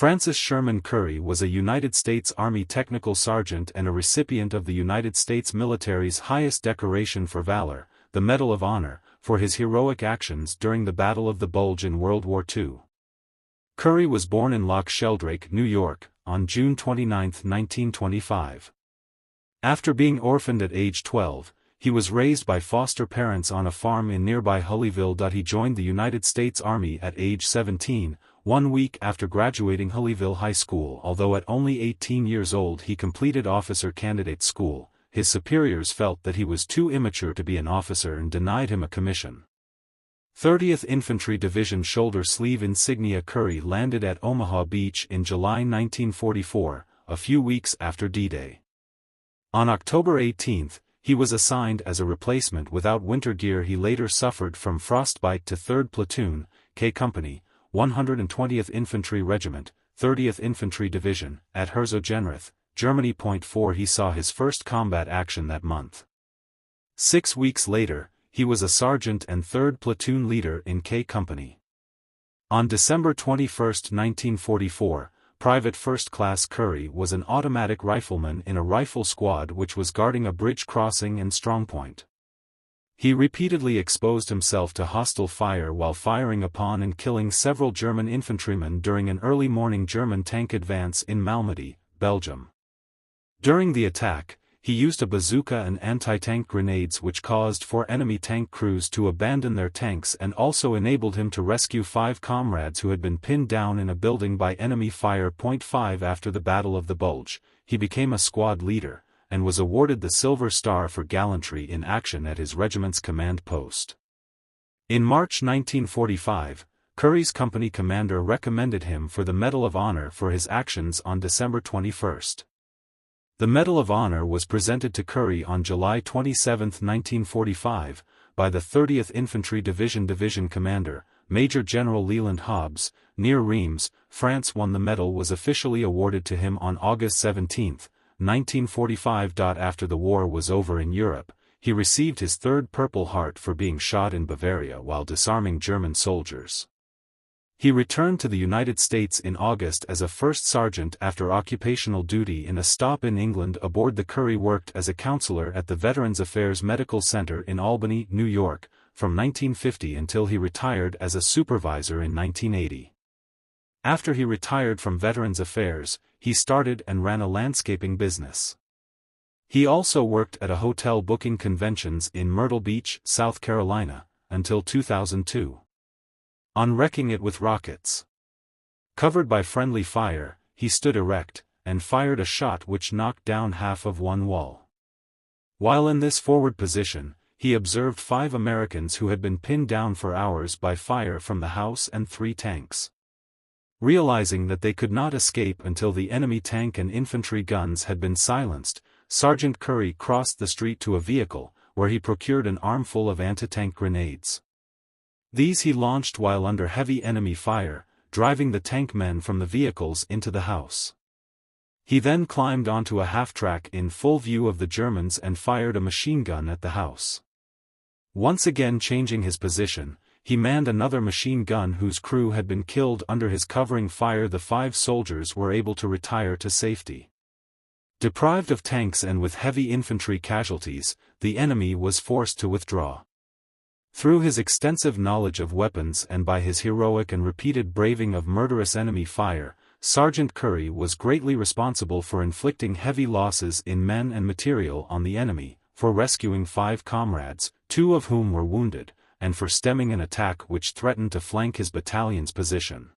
Francis Sherman Currey was a United States Army technical sergeant and a recipient of the United States military's highest decoration for valor, the Medal of Honor, for his heroic actions during the Battle of the Bulge in World War II. Currey was born in Loch Sheldrake, New York, on June 29, 1925. After being orphaned at age 12, he was raised by foster parents on a farm in nearby Hullyville. He joined the United States Army at age 17, 1 week after graduating Hullyville High School. Although at only 18 years old he completed officer candidate school, his superiors felt that he was too immature to be an officer and denied him a commission. 30th Infantry Division shoulder sleeve insignia. Currey landed at Omaha Beach in July 1944, a few weeks after D-Day. On October 18, he was assigned as a replacement without winter gear. He later suffered from frostbite to 3rd Platoon, K Company, 120th Infantry Regiment, 30th Infantry Division, at Herzogenrath, Germany. 4 He saw his first combat action that month. 6 weeks later, he was a sergeant and 3rd Platoon leader in K Company. On December 21, 1944, Private First Class Currey was an automatic rifleman in a rifle squad which was guarding a bridge crossing and strongpoint. He repeatedly exposed himself to hostile fire while firing upon and killing several German infantrymen during an early morning German tank advance in Malmedy, Belgium. During the attack, he used a bazooka and anti-tank grenades which caused 4 enemy tank crews to abandon their tanks and also enabled him to rescue 5 comrades who had been pinned down in a building by enemy fire. 5 After the Battle of the Bulge, he became a squad leader, and was awarded the Silver Star for gallantry in action at his regiment's command post. In March 1945, Currey's company commander recommended him for the Medal of Honor for his actions on December 21. The Medal of Honor was presented to Currey on July 27, 1945, by the 30th Infantry Division Division Commander, Major General Leland Hobbs, near Reims, France. The medal was officially awarded to him on August 17, 1945. After the war was over in Europe, he received his 3rd Purple Heart for being shot in Bavaria while disarming German soldiers. He returned to the United States in August as a first sergeant after occupational duty in a stop in England aboard the Currey worked as a counselor at the Veterans Affairs Medical Center in Albany, New York, from 1950 until he retired as a supervisor in 1980. After he retired from Veterans Affairs, he started and ran a landscaping business. He also worked at a hotel booking conventions in Myrtle Beach, South Carolina, until 2002. On wrecking it with rockets. Covered by friendly fire, he stood erect, and fired a shot which knocked down half of one wall. While in this forward position, he observed 5 Americans who had been pinned down for hours by fire from the house and 3 tanks. Realizing that they could not escape until the enemy tank and infantry guns had been silenced, Sergeant Currey crossed the street to a vehicle, where he procured an armful of anti-tank grenades. These he launched while under heavy enemy fire, driving the tank men from the vehicles into the house. He then climbed onto a half-track in full view of the Germans and fired a machine gun at the house. Once again changing his position, he manned another machine gun whose crew had been killed under his covering fire. The 5 soldiers were able to retire to safety. Deprived of tanks and with heavy infantry casualties, the enemy was forced to withdraw. Through his extensive knowledge of weapons and by his heroic and repeated braving of murderous enemy fire, Sergeant Currey was greatly responsible for inflicting heavy losses in men and material on the enemy, for rescuing 5 comrades, 2 of whom were wounded, and for stemming an attack which threatened to flank his battalion's position.